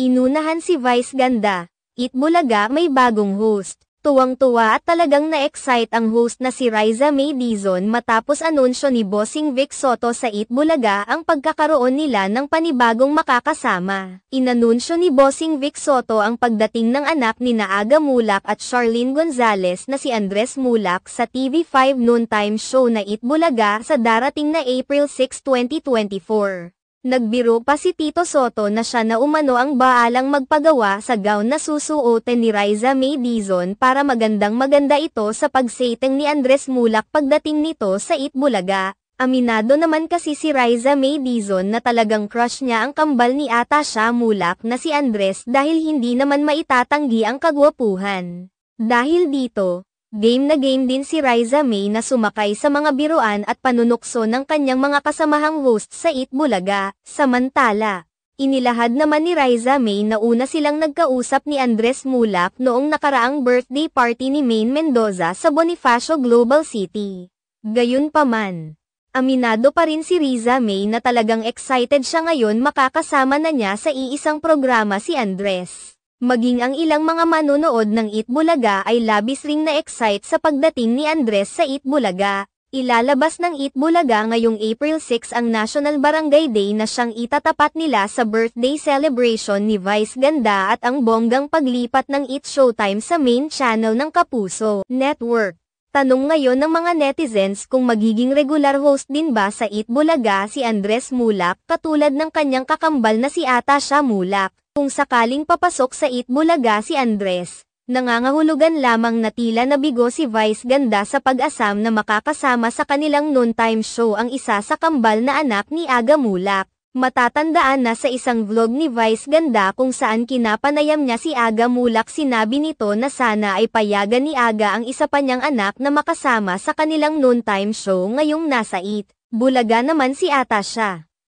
Inunahan si Vice Ganda. Eat Bulaga may bagong host. Tuwang-tuwa at talagang na-excite ang host na si Riza May Dizon matapos anunsyo ni Bossing Vic Soto sa Eat Bulaga ang pagkakaroon nila ng panibagong makakasama. Inanunsyo ni Bossing Vic Soto ang pagdating ng anak ni Aga Mulak at Charlene Gonzalez na si Andres Mulak sa TV5 noontime show na Eat Bulaga sa darating na April 6, 2024. Nagbiro pa si Tito Soto na siya na umano ang baalang magpagawa sa gown na susuotin ni Riza May Dizon para magandang-maganda ito sa pagseteng ni Andres Mulak pagdating nito sa Eat Bulaga. Aminado naman kasi si Riza May Dizon na talagang crush niya ang kambal ni Atasha Mulak na si Andres dahil hindi naman maitatanggi ang kagwapuhan. Dahil dito, game na game din si Riza May na sumakay sa mga biruan at panunukso ng kanyang mga kasamahang host sa Eat Bulaga. Samantala, inilahad naman ni Riza May na una silang nagkausap ni Andres Mulak noong nakaraang birthday party ni Maine Mendoza sa Bonifacio Global City. Gayunpaman, aminado pa rin si Riza May na talagang excited siya ngayon makakasama na niya sa iisang programa si Andres. Maging ang ilang mga manonood ng Eat Bulaga ay labis ring na-excite sa pagdating ni Andres sa Eat Bulaga. Ilalabas ng Eat Bulaga ngayong April 6 ang National Barangay Day na siyang itatapat nila sa birthday celebration ni Vice Ganda at ang bonggang paglipat ng Eat Showtime sa main channel ng Kapuso Network. Tanong ngayon ng mga netizens kung magiging regular host din ba sa Eat Bulaga si Andres Mulak katulad ng kanyang kakambal na si Atasha Mulak. Kung sakaling papasok sa Eat Bulaga si Andres, nangangahulugan lamang na tila nabigo si Vice Ganda sa pag-asam na makakasama sa kanilang noontime show ang isa sa kambal na anak ni Aga Mulak. Matatandaan na sa isang vlog ni Vice Ganda kung saan kinapanayam niya si Aga Mulak sinabi nito na sana ay payagan ni Aga ang isa pa niyang anak na makasama sa kanilang noontime show ngayong nasa Eat Bulaga naman si Atasha.